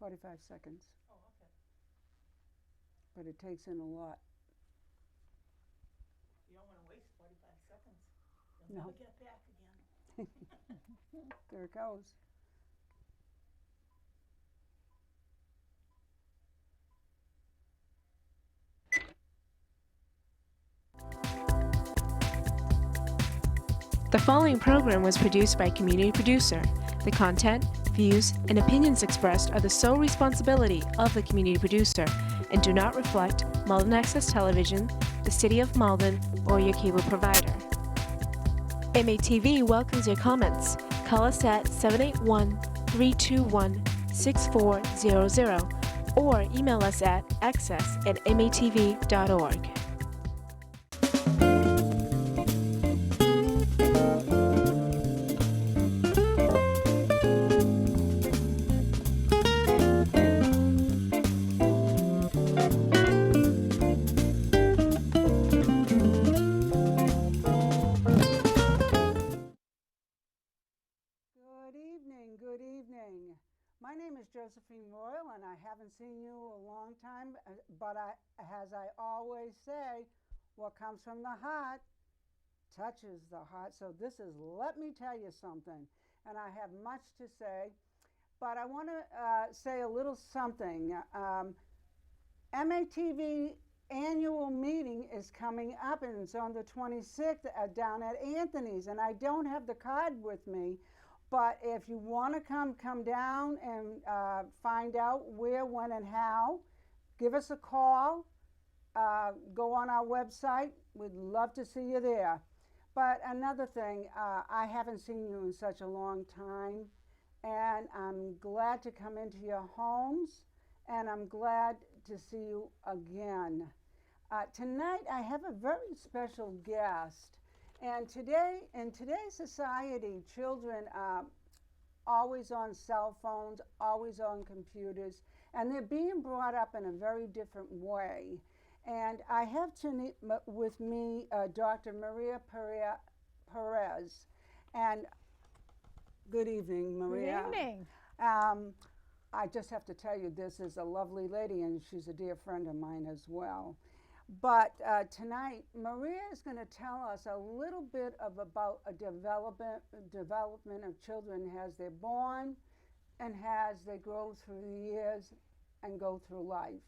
45 seconds. Oh, okay. But it takes in a lot. You don't want to waste 45 seconds. You'll No. never get back again. There it goes. The following program was produced by Community Producer. The content, views, and opinions expressed are the sole responsibility of the community producer and do not reflect Malden Access Television, the City of Malden, or your cable provider. MATV welcomes your comments. Call us at 781-321-6400 or email us at access@matv.org. Good evening. My name is Josephine Royal, and I haven't seen you a long time, but as I always say, what comes from the heart touches the heart. So this is Let Me Tell You Something, and I have much to say, but I want to say a little something. MATV annual meeting is coming up, and it's on the 26th down at Anthony's, and I don't have the card with me. But if you want to come down and find out where, when, and how, give us a call. Go on our website. We'd love to see you there. But another thing, I haven't seen you in such a long time, and I'm glad to come into your homes, and I'm glad to see you again. Tonight, I have a very special guest. And today, in today's society, children are always on cell phones, always on computers, and they're being brought up in a very different way. And I have with me Dr. Maria Perez. And good evening, Maria. Good evening. I just have to tell you, this is a lovely lady, and she's a dear friend of mine as well. But tonight, Maria is going to tell us a little bit about a development of children as they're born and as they grow through the years and go through life.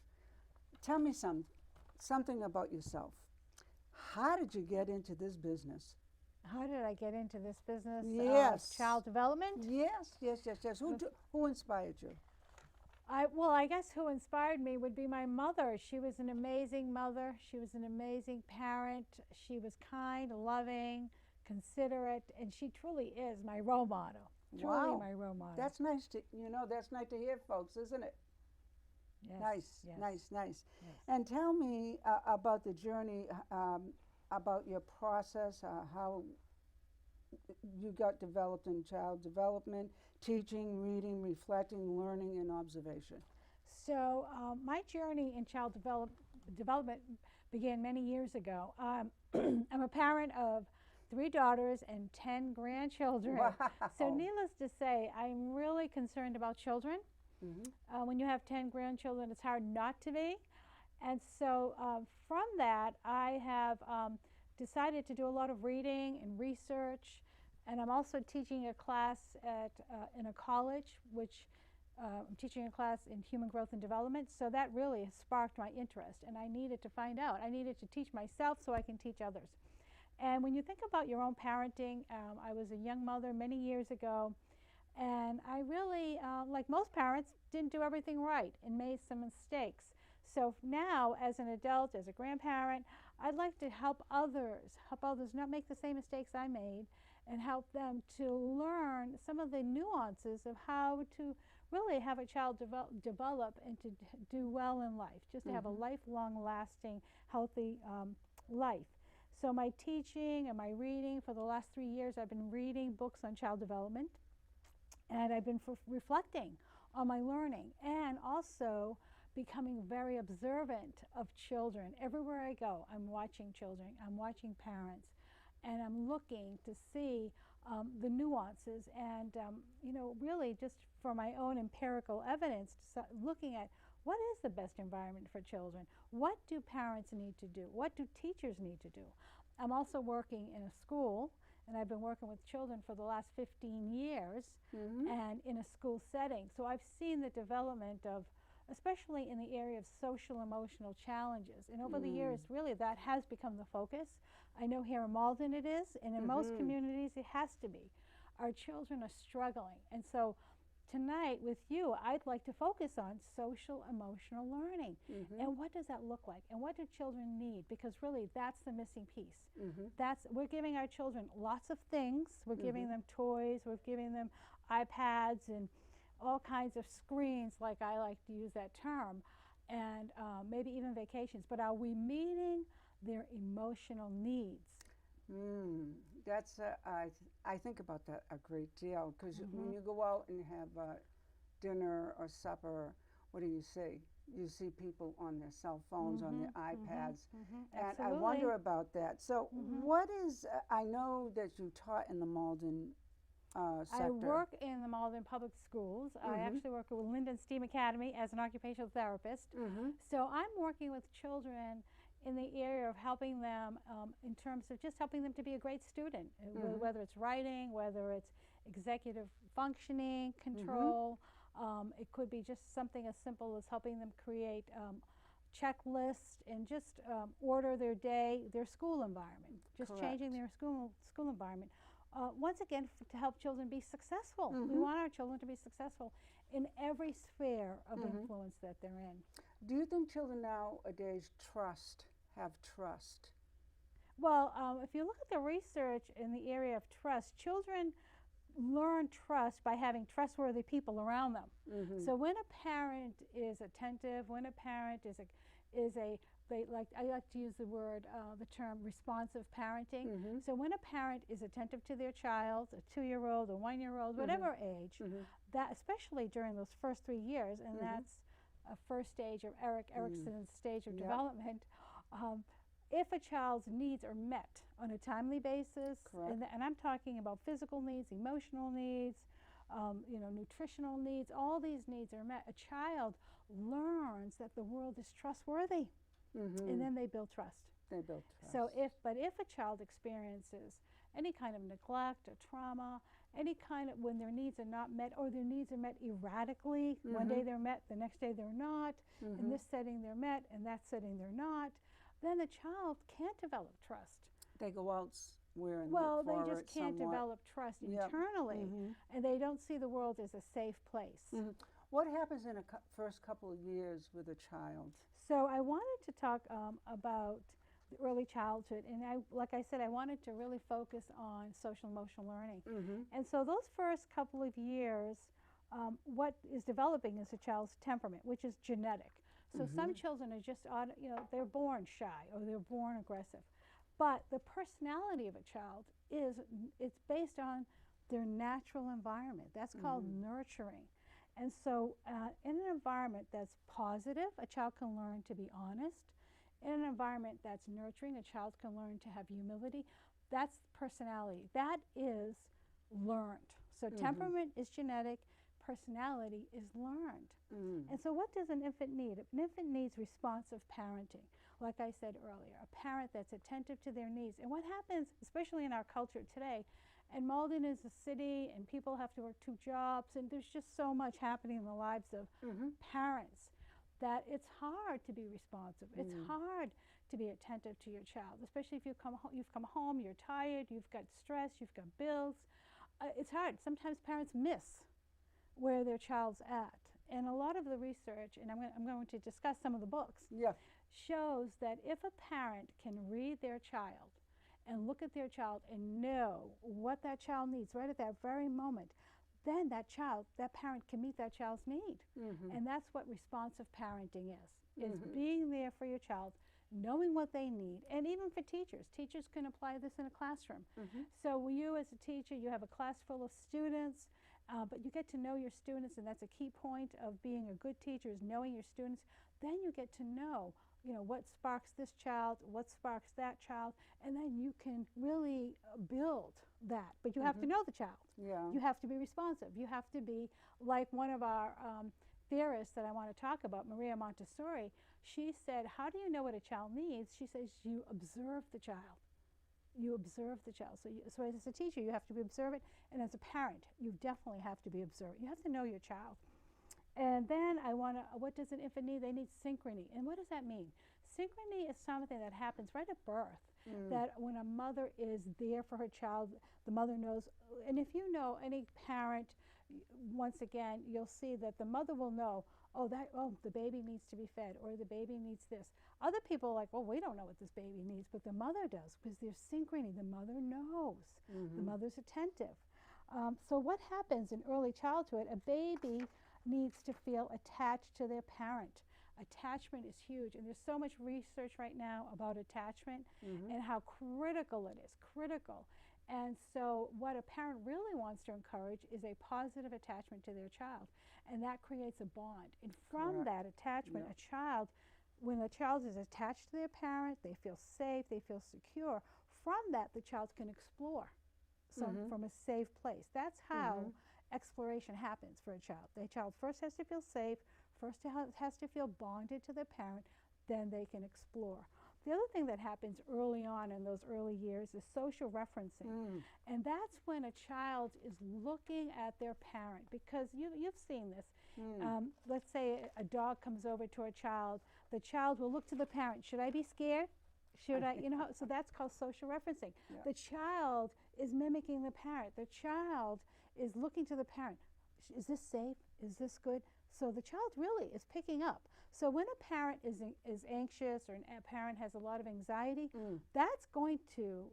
Tell me something about yourself. How did you get into this business? How did I get into this business? Yes. Child development? Yes. Who inspired you? I guess who inspired me would be my mother. She was an amazing mother. She was an amazing parent. She was kind, loving, considerate, and she truly is my role model. Truly my role model. That's nice to hear, folks, isn't it? Yes. Nice. Yes. And tell me about the journey, about your process, how you got developed in child development, teaching, reading, reflecting, learning, and observation. So my journey in child development began many years ago. I'm a parent of 3 daughters and 10 grandchildren. Wow. So needless to say, I'm really concerned about children. Mm-hmm. When you have 10 grandchildren, it's hard not to be. And so from that, I have decided to do a lot of reading and research. And I'm also teaching a class in a college, which I'm teaching a class in human growth and development. So that really has sparked my interest. And I needed to find out. I needed to teach myself so I can teach others. And when you think about your own parenting, I was a young mother many years ago. And I really, like most parents, didn't do everything right and made some mistakes. So now, as an adult, as a grandparent, I'd like to help others not make the same mistakes I made, and help them to learn some of the nuances of how to really have a child develop and to do well in life, just to have a lifelong, lasting, healthy life. So my teaching and my reading, for the last 3 years, I've been reading books on child development. And I've been reflecting on my learning and also becoming very observant of children. Everywhere I go, I'm watching children, I'm watching parents, and I'm looking to see the nuances, and really just for my own empirical evidence, looking at what is the best environment for children, what do parents need to do, what do teachers need to do. I'm also working in a school, and I've been working with children for the last 15 years, and in a school setting. So I've seen the development of, especially in the area of social emotional challenges. And over the years, really, that has become the focus. I know here in Malden it is, and in most communities it has to be. Our children are struggling. And so tonight with you, I'd like to focus on social emotional learning. And what does that look like? And what do children need? Because really, that's the missing piece. We're giving our children lots of things. We're giving them toys. We're giving them iPads and all kinds of screens, like I like to use that term, and maybe even vacations. But are we meeting their emotional needs? That's I think about that a great deal, because when you go out and have dinner or supper, what do you see? You see people on their cell phones, on their iPads, and I wonder about that. So what is, I know that you taught in the Malden sector. I work in the Malden Public Schools. I actually work with Linden STEAM Academy as an occupational therapist. So I'm working with children in the area of helping them in terms of just helping them to be a great student, whether it's writing, whether it's executive functioning, control. It could be just something as simple as helping them create checklists and just order their day, their school environment, just changing their school environment. Once again, to help children be successful. We want our children to be successful in every sphere of influence that they're in. Do you think children nowadays have trust? Well, if you look at the research in the area of trust, children learn trust by having trustworthy people around them. So when a parent is attentive, when a parent is a I like to use the term responsive parenting. So when a parent is attentive to their child, a 2-year-old, a 1-year-old, whatever age, that especially during those first 3 years, and that's a first stage of Erickson's stage of development. If a child's needs are met on a timely basis, and I'm talking about physical needs, emotional needs, nutritional needs, all these needs are met, a child learns that the world is trustworthy, and then they build trust. So if a child experiences any kind of neglect or trauma, any kind of, when their needs are not met, or their needs are met erratically, one day they're met, the next day they're not, in this setting they're met, in that setting they're not, then the child can't develop trust. They go elsewhere and well, look for they just can't develop trust internally, and they don't see the world as a safe place. What happens in the first couple of years with a child? So I wanted to talk about the early childhood, and like I said, I wanted to really focus on social emotional learning. And so those first couple of years, what is developing is a child's temperament, which is genetic. So some children are just, they're born shy or they're born aggressive. But the personality of a child it's based on their natural environment. That's called nurturing. And so in an environment that's positive, a child can learn to be honest. In an environment that's nurturing, a child can learn to have humility. That's personality. That is learned. So temperament is genetic. Personality is learned. And so what does an infant need? An infant needs responsive parenting. Like I said earlier, a parent that's attentive to their needs. And what happens, especially in our culture today, and Malden is a city and people have to work 2 jobs, and there's just so much happening in the lives of parents that it's hard to be responsive. It's hard to be attentive to your child, especially if you've come home, you're tired, you've got stress, you've got bills. It's hard. Sometimes parents miss where their child's at. And a lot of the research, and I'm going to discuss some of the books, shows that if a parent can read their child and look at their child and know what that child needs right at that very moment, then that parent can meet that child's need. And that's what responsive parenting is being there for your child, knowing what they need. And even for teachers can apply this in a classroom. So you as a teacher, you have a class full of students, but you get to know your students, and that's a key point of being a good teacher, is knowing your students. then you get to know, what sparks this child, what sparks that child, and then you can really build that. But you have to know the child. Yeah. You have to be responsive. You have to be like one of our theorists that I want to talk about, Maria Montessori. She said, how do you know what a child needs? She says, you observe the child. You observe the child. So as a teacher, you have to be observant, and as a parent, you definitely have to be observant. You have to know your child. And then what does an infant need? They need synchrony. And what does that mean? Synchrony is something that happens right at birth, that when a mother is there for her child, the mother knows. And if you know any parent, once again, you'll see that the mother will know, the baby needs to be fed, or the baby needs this. Other people are like, well, we don't know what this baby needs, but the mother does, because there's synchrony. The mother knows. The mother's attentive. So what happens in early childhood? A baby needs to feel attached to their parent. Attachment is huge, and there's so much research right now about attachment and how critical it is, critical. And so what a parent really wants to encourage is a positive attachment to their child, and that creates a bond. And from that attachment, a child, when a child is attached to their parent, they feel safe, they feel secure. From that, the child can explore from a safe place. That's how exploration happens for a child. The child first has to feel safe, first has to feel bonded to their parent, then they can explore. The other thing that happens early on in those early years is social referencing. And that's when a child is looking at their parent, because you've seen this. Let's say a dog comes over to a child. The child will look to the parent. Should I be scared? Should I, so that's called social referencing. The child is mimicking the parent. The child is looking to the parent. Is this safe? Is this good? So the child really is picking up. So when a parent is anxious, or a parent has a lot of anxiety, that's going to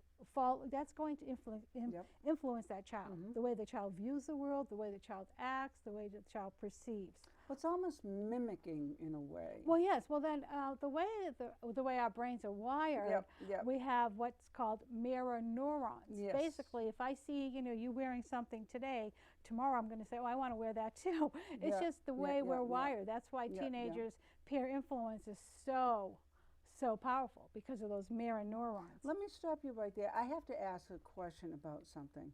influence that child. The way the child views the world, the way the child acts, the way the child perceives. Well, it's almost mimicking in a way. Well, yes. Well, then the way our brains are wired, we have what's called mirror neurons. Yes. Basically, if I see you wearing something today, tomorrow I'm going to say, I want to wear that too. It's just the way we're wired. That's why teenagers' peer influence is so powerful, because of those mirror neurons. Let me stop you right there. I have to ask a question about something.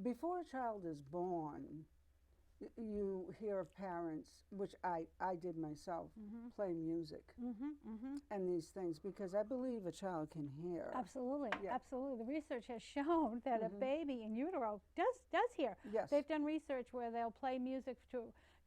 Before a child is born, you hear of parents, which I did myself, play music and these things, because I believe a child can hear. Absolutely, absolutely. The research has shown that a baby in utero does hear. Yes. They've done research where they'll play music to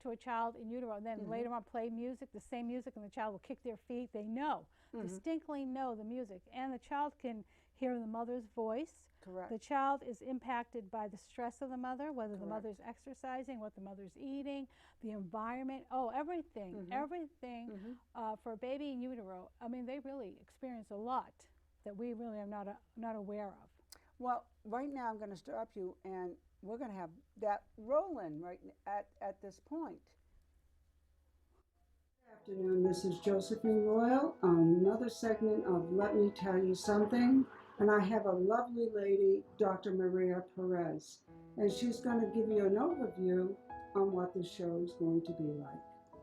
a child in utero, and then later on play music, the same music, and the child will kick their feet. They know, distinctly know the music, and the child can hear the mother's voice. Correct. The child is impacted by the stress of the mother, whether the mother's exercising, what the mother's eating, the environment, everything, everything for a baby in utero. I mean, they really experience a lot that we really are not aware of. Well, right now I'm going to stop you, and we're going to have that rolling right at this point. Good afternoon, this is Josephine Royal on another segment of Let Me Tell You Something. And I have a lovely lady, Dr. Maria Perez, and she's going to give you an overview on what the show is going to be like.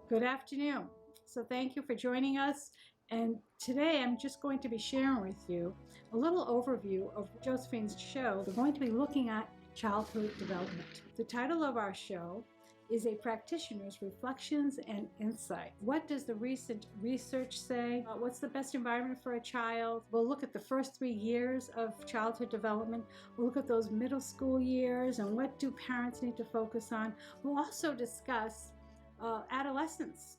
Good afternoon. So thank you for joining us. And today I'm just going to be sharing with you a little overview of Josephine's show. We're going to be looking at childhood development. The title of our show is A Practitioner's Reflections and Insight. What does the recent research say? What's the best environment for a child? We'll look at the first 3 years of childhood development. We'll look at those middle school years and what do parents need to focus on. We'll also discuss adolescence.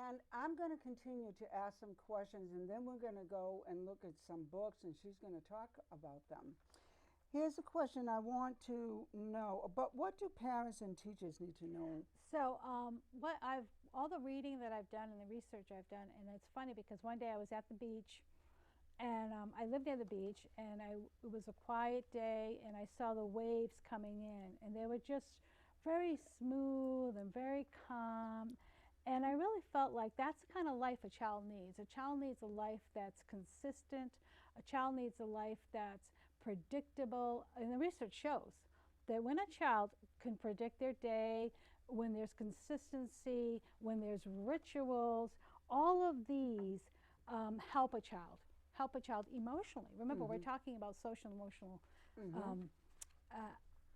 And I'm going to continue to ask some questions, and then we're going to go and look at some books, and she's going to talk about them. Here's a question I want to know, but what do parents and teachers need to know? So all the reading that I've done and the research I've done, and it's funny because one day I was at the beach, and I lived near the beach, and it was a quiet day, and I saw the waves coming in, and they were just very smooth and very calm, and I really felt like that's the kind of life a child needs. A child needs a life that's consistent. A child needs a life that's predictable. And the research shows that when a child can predict their day, when there's consistency, when there's rituals, all of these help a child emotionally. Remember, we're talking about social and emotional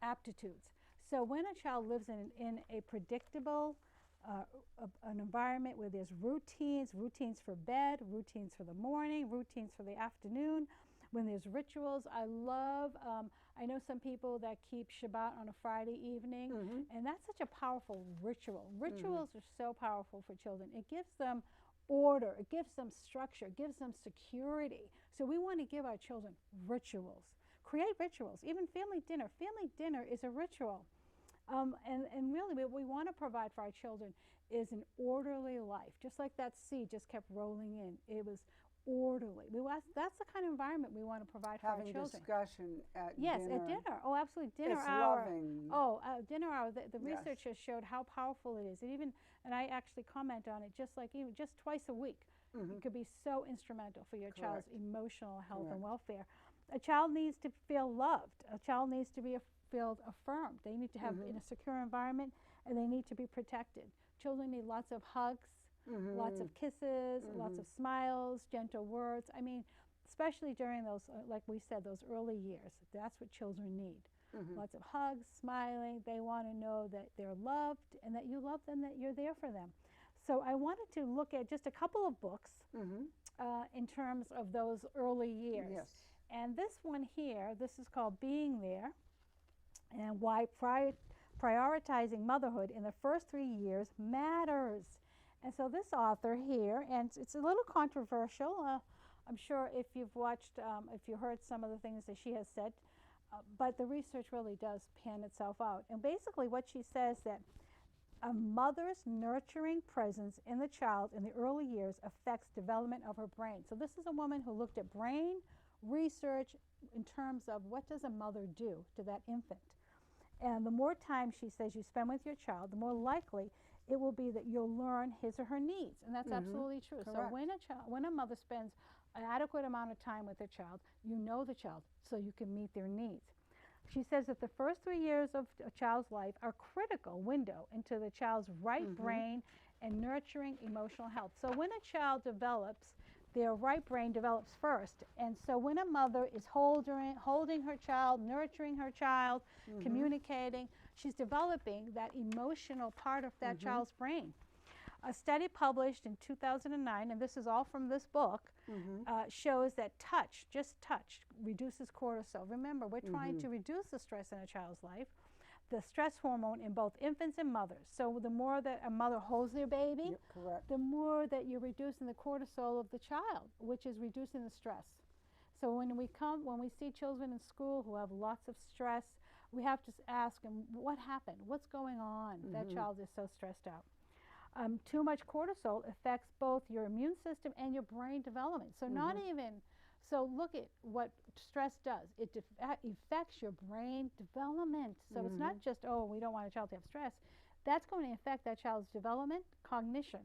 aptitudes. So when a child lives in a predictable an environment where there's routines for bed, routines for the morning, routines for the afternoon, when there's rituals. I know some people that keep Shabbat on a Friday evening, and that's such a powerful ritual. Rituals are so powerful for children. It gives them order, it gives them structure, it gives them security. So we want to give our children rituals. Create rituals. Even family dinner. Family dinner is a ritual. And really what we want to provide for our children is an orderly life. Just like that seed just kept rolling in. It was orderly. That's the kind of environment we want to provide for our children. Having discussion at yes, dinner. at dinner. Oh, absolutely. Dinner It's hour. loving. Oh, dinner hour. The Yes. research has showed how powerful it is. And I actually comment on it even just twice a week. It could be so instrumental for your child's emotional health and welfare. A child needs to feel loved. A child needs to feel affirmed. They need to have in a secure environment, and they need to be protected. Children need lots of hugs, lots of kisses, lots of smiles, gentle words. I mean, especially during those, like we said, those early years. That's what children need. Lots of hugs, smiling. They want to know that they're loved and that you love them, that you're there for them. So I wanted to look at just a couple of books in terms of those early years. Yes. And this one here, this is called Being There, and Why Prioritizing Motherhood in the First 3 Years Matters. And so this author here, and it's a little controversial. I'm sure if you've watched, if you heard some of the things that she has said, but the research really does pan itself out. And basically what she says that a mother's nurturing presence in the child in the early years affects development of her brain. So this is a woman who looked at brain research in terms of what does a mother do to that infant. And the more time, she says, you spend with your child, the more likely it will be that you'll learn his or her needs. And that's absolutely true. Correct. So when a mother spends an adequate amount of time with her child, you know the child, so you can meet their needs. She says that the first 3 years of a child's life are critical window into the child's right brain and nurturing emotional health. So when a child develops, their right brain develops first. And so when a mother is holding her child, nurturing her child, communicating, she's developing that emotional part of that child's brain. A study published in 2009, and this is all from this book, shows that just touch, reduces cortisol. Remember, we're trying to reduce the stress in a child's life, the stress hormone in both infants and mothers. So the more that a mother holds their baby, the more that you're reducing the cortisol of the child, which is reducing the stress. So when we see children in school who have lots of stress, we have to ask them, what happened? What's going on? That child is so stressed out. Too much cortisol affects both your immune system and your brain development. So so look at what stress does. It affects your brain development. So it's not just, oh, we don't want a child to have stress. That's going to affect that child's development, cognition.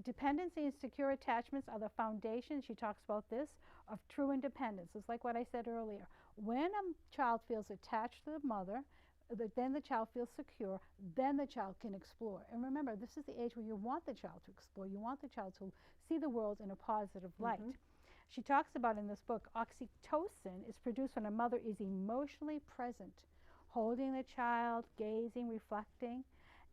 Dependency and secure attachments are the foundation, she talks about this, of true independence. It's like what I said earlier. When a child feels attached to the mother, then the child feels secure, then the child can explore. And remember, this is the age where you want the child to explore. You want the child to see the world in a positive light. She talks about in this book, oxytocin is produced when a mother is emotionally present, holding the child, gazing, reflecting.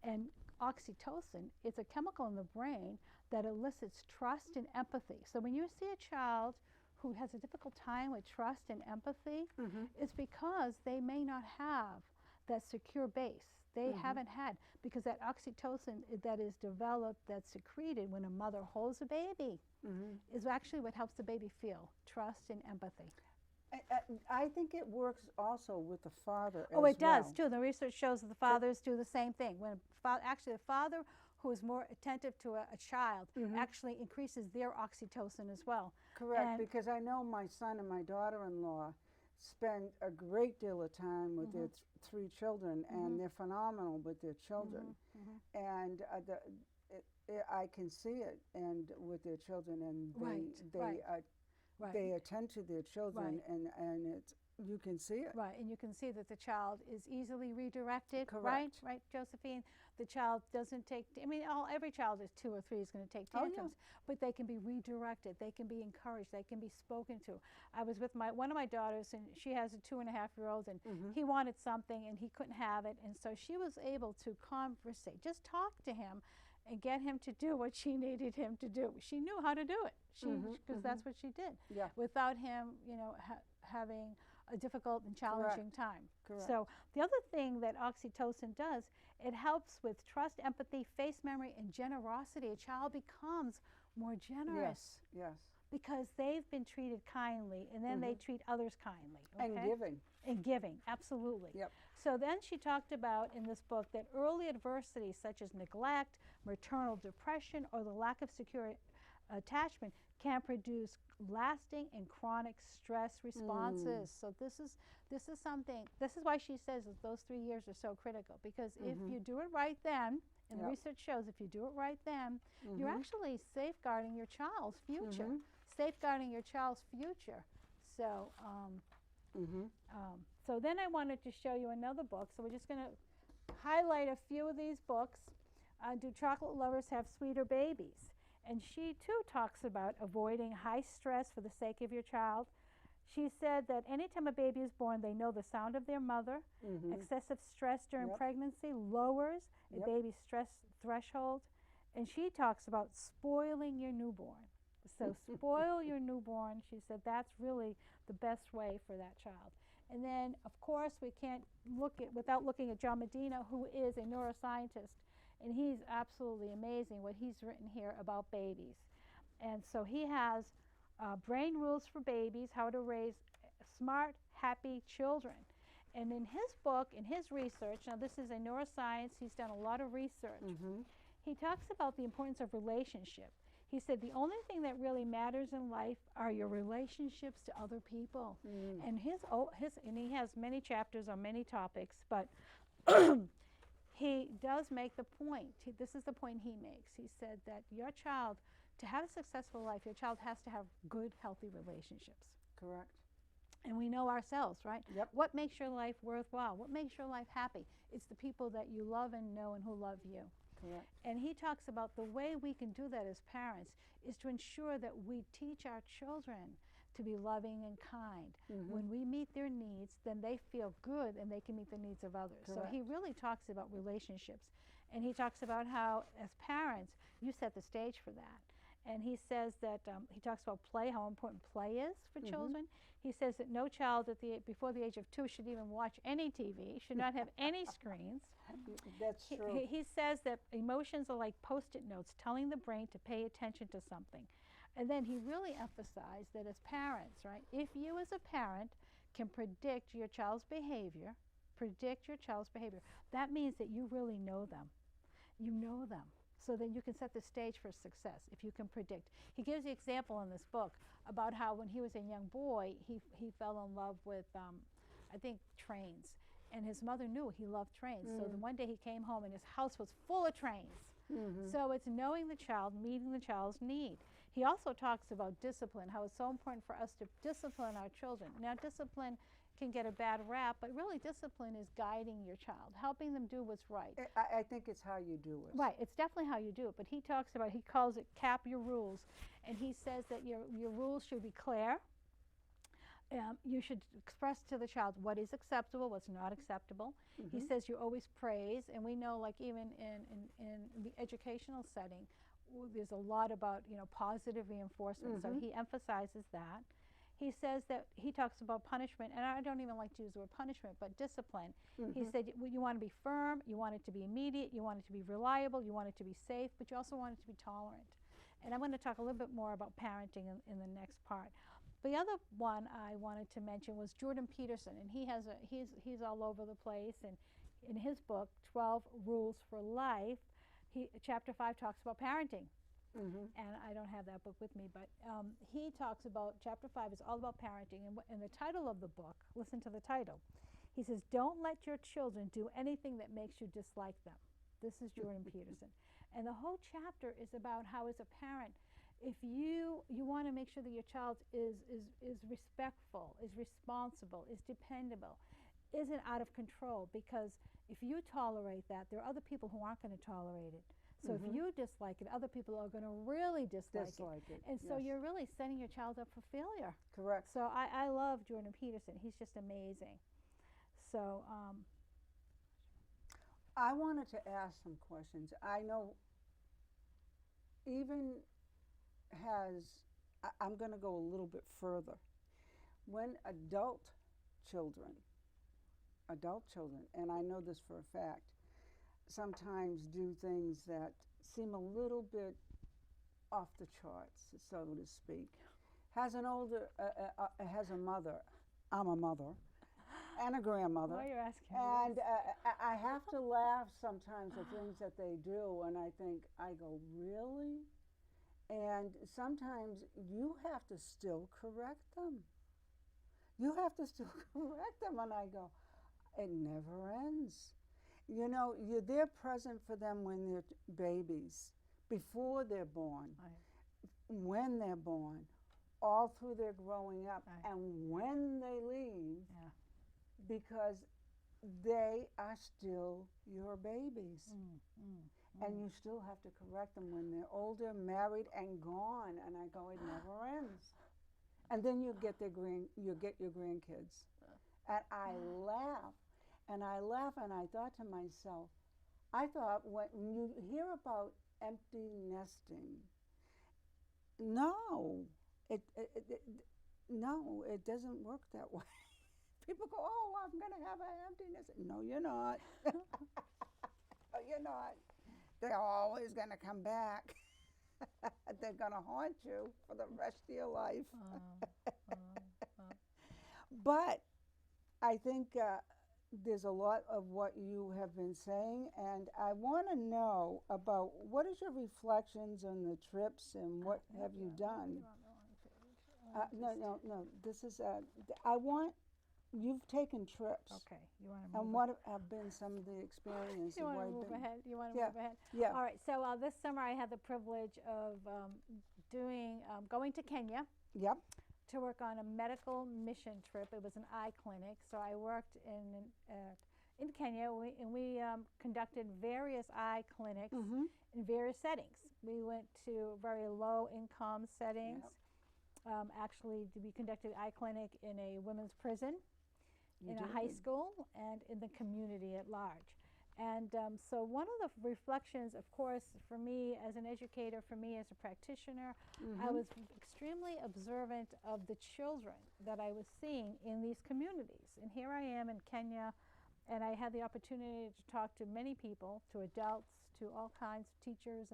And oxytocin is a chemical in the brain that elicits trust and empathy. So when you see a child who has a difficult time with trust and empathy, it's because they may not have that secure base. They haven't had, because that oxytocin that is developed, that's secreted when a mother holds a baby, is actually what helps the baby feel trust and empathy. I think it works also with the father as Oh, it does well. too. The research shows that the fathers do the same thing. When actually the father who is more attentive to a child actually increases their oxytocin as well. Correct, because I know my son and my daughter-in-law spend a great deal of time with their 3 children, and they're phenomenal with their children. And I can see it, and with their children, and they attend to their children, and You can see it. Right, and you can see that the child is easily redirected, Correct. right? Right, Josephine? The child doesn't take, I mean, every child is 2 or 3 is going to take Oh, yeah. tantrums, but they can be redirected, they can be encouraged, they can be spoken to. I was with one of my daughters, and she has a 2.5-year-old, and he wanted something, and he couldn't have it, and so she was able to conversate, just talk to him, and get him to do what she needed him to do. She knew how to do it, because that's what she did, Yeah. without him, having a difficult and challenging time. Correct. So the other thing that oxytocin does, it helps with trust, empathy, face memory, and generosity. A child becomes more generous Yes. because they've been treated kindly, and then they treat others kindly. And okay? giving. And giving, absolutely. Yep. So then she talked about in this book that early adversity such as neglect, maternal depression, or the lack of secure attachment can produce lasting and chronic stress responses. So this is something, this is why she says that those 3 years are so critical, because if you do it right then, and the research shows if you do it right then, you're actually safeguarding your child's future. Safeguarding your child's future. So so then I wanted to show you another book. So we're just going to highlight a few of these books. Do Chocolate Lovers Have Sweeter Babies? And she too talks about avoiding high stress for the sake of your child. She said that anytime a baby is born, they know the sound of their mother. Excessive stress during pregnancy lowers a baby's stress threshold. And she talks about spoiling your newborn. So spoil your newborn. She said that's really the best way for that child. And then, of course, we can't look at without looking at John Medina, who is a neuroscientist. And he's absolutely amazing what he's written here about babies. And so he has brain rules for babies, how to raise smart, happy children. And in his book, in his research, now this is a neuroscience, he's done a lot of research. He talks about the importance of relationship. He said the only thing that really matters in life are your relationships to other people. And and he has many chapters on many topics, but he does make the point. This is the point he makes. He said that your child, to have a successful life, your child has to have good, healthy relationships. Correct. And we know ourselves, right? Yep. What makes your life worthwhile? What makes your life happy? It's the people that you love and know and who love you. Correct. And he talks about the way we can do that as parents is to ensure that we teach our children to be loving and kind. When we meet their needs, then they feel good and they can meet the needs of others. Correct. So he really talks about relationships. And he talks about how, as parents, you set the stage for that. And he says that, he talks about play, how important play is for children. He says that no child before the age of 2 should even watch any TV, should not have any screens. That's true. He says that emotions are like Post-it notes telling the brain to pay attention to something. And then he really emphasized that as parents, right, if you as a parent can predict your child's behavior, that means that you really know them. You know them. So then you can set the stage for success if you can predict. He gives the example in this book about how when he was a young boy, he fell in love with, I think, trains. And his mother knew he loved trains. So then one day he came home and his house was full of trains. So it's knowing the child, meeting the child's need. He also talks about discipline, how it's so important for us to discipline our children. Now, discipline can get a bad rap, but really discipline is guiding your child, helping them do what's right. I think it's how you do it. Right, it's definitely how you do it, but he talks about, he calls it cap your rules, and he says that your rules should be clear. You should express to the child what is acceptable, what's not acceptable. He says you always praise, and we know, like even in the educational setting, there's a lot about positive reinforcement. So he emphasizes that. He says that he talks about punishment, and I don't even like to use the word punishment, but discipline. He said you want to be firm, you want it to be immediate, you want it to be reliable, you want it to be safe, but you also want it to be tolerant. And I'm going to talk a little bit more about parenting in the next part. The other one I wanted to mention was Jordan Peterson, and he's all over the place. And in his book, 12 Rules for Life, chapter 5 talks about parenting. And I don't have that book with me, but he talks about, chapter 5 is all about parenting. And the title of the book, listen to the title. He says, don't let your children do anything that makes you dislike them. This is Jordan Peterson. And the whole chapter is about how, as a parent, if you want to make sure that your child is respectful, is responsible, is dependable, isn't out of control, because if you tolerate that, there are other people who aren't going to tolerate it. So if you dislike it, other people are going to really dislike it. And so you're really setting your child up for failure. Correct. So I love Jordan Peterson. He's just amazing. So I wanted to ask some questions. I know even I'm going to go a little bit further. When adult children, and I know this for a fact, sometimes do things that seem a little bit off the charts, so to speak. Has a mother. I'm a mother and a grandmother. why are you asking me And this? I have to laugh sometimes at things that they do, and I go, really? And sometimes you have to still correct them. You have to still correct them, and I go, it never ends. You know, you're there present for them when they're babies, before they're born, when they're born, all through their growing up, and when they leave, because they are still your babies. And you still have to correct them when they're older, married, and gone. And I go, it never ends. And then you get your grandkids. And I laugh. And I thought to myself, when you hear about empty nesting, no, it doesn't work that way. People go, oh, I'm going to have an empty nesting. No, you're not. No, you're not. They're always going to come back. They're going to haunt you for the rest of your life. But I think there's a lot of what you have been saying, and I want to know about what is your reflections on the trips and what have you done? No. This is you've taken trips. Okay, you want to move And what have been some of the experiences? You want to move ahead? You want to move ahead? Yeah. All right. So this summer I had the privilege of going to Kenya. Yep. To work on a medical mission trip. It was an eye clinic. So I worked in Kenya, and we conducted various eye clinics in various settings. We went to very low income settings. Yep. Actually, we conducted eye clinic in a women's prison, in a high school, and in the community at large. And so one of the reflections, of course, for me as an educator, for me as a practitioner, I was extremely observant of the children that I was seeing in these communities. And here I am in Kenya, and I had the opportunity to talk to many people, to adults, to all kinds of teachers.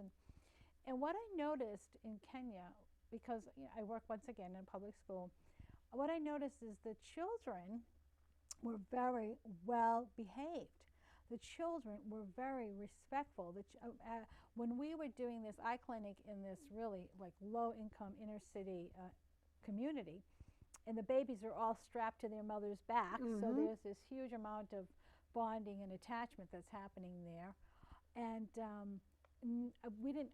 And what I noticed in Kenya, because I work once again in a public school, what I noticed is the children were very well behaved. The children were very respectful. When we were doing this eye clinic in this really like low-income inner city community, and the babies are all strapped to their mother's back, so there's this huge amount of bonding and attachment that's happening there. And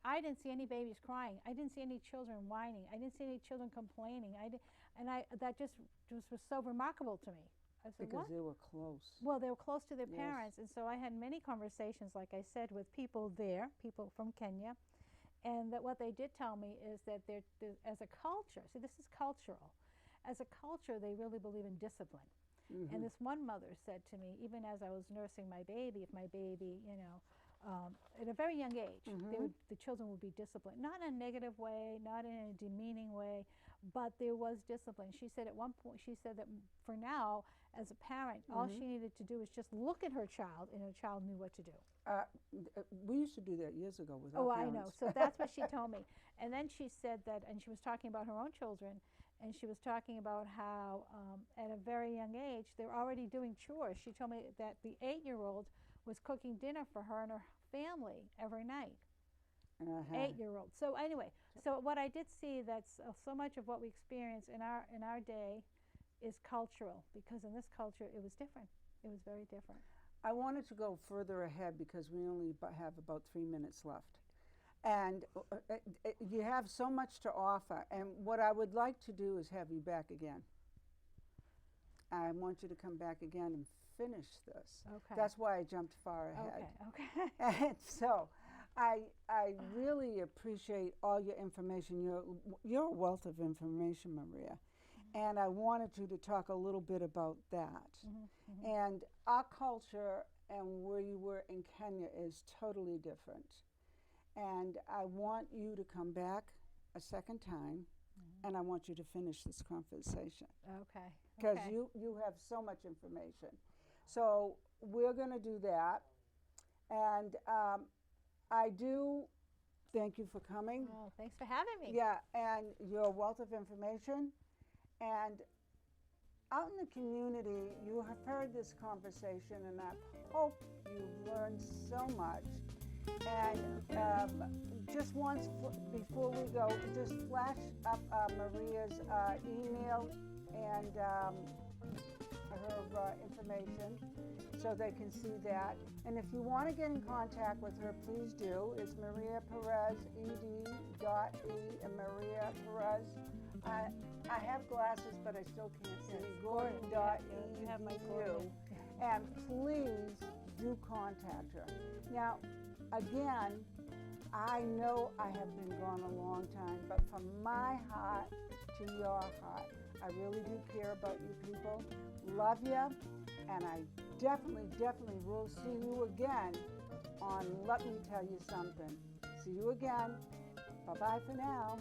I didn't see any babies crying. I didn't see any children whining. I didn't see any children complaining. That just was so remarkable to me. I said, because what? they were close. Well, they were close to their parents, and so I had many conversations, like I said, with people there, people from Kenya, and that what they did tell me is that they're as a culture, see, this is cultural. As a culture, they really believe in discipline. And this one mother said to me, even as I was nursing my baby, if my baby, at a very young age, the children would be disciplined. Not in a negative way, not in a demeaning way, but there was discipline. She said at one point, she said that for now, as a parent, all she needed to do was just look at her child, and her child knew what to do. We used to do that years ago with our parents. I know. So that's what she told me. And then she said that, and she was talking about her own children, and she was talking about how at a very young age, they're already doing chores. She told me that the 8-year-old was cooking dinner for her and her family every night. 8-year-old. So anyway, so what I did see, that's so much of what we experience in our day is cultural, because in this culture it was different. It was very different. I wanted to go further ahead because we only have about 3 minutes left. And you have so much to offer. And what I would like to do is have you back again. I want you to come back again and finish this. Okay. That's why I jumped far ahead. Okay. And so I really appreciate all your information. You're a wealth of information, Maria. And I wanted you to talk a little bit about that. And our culture and where you were in Kenya is totally different. And I want you to come back a second time, and I want you to finish this conversation. Okay. Because Okay. you have so much information. So we're going to do that. And I do thank you for coming. Oh, thanks for having me. Yeah, and you're a wealth of information. And out in the community, you have heard this conversation, and I hope you've learned so much. And just once before we go, just flash up Maria's email and her information so they can see that. And if you want to get in contact with her, please do. It's Maria Perez, Ed.E, and Maria Perez. I have glasses, but I still can't see. Gordon.edu. You have my Gordon. And please do contact her. Now, again, I know I have been gone a long time, but from my heart to your heart, I really do care about you people. Love you, and I definitely will see you again on Let Me Tell You Something. See you again. Bye-bye for now.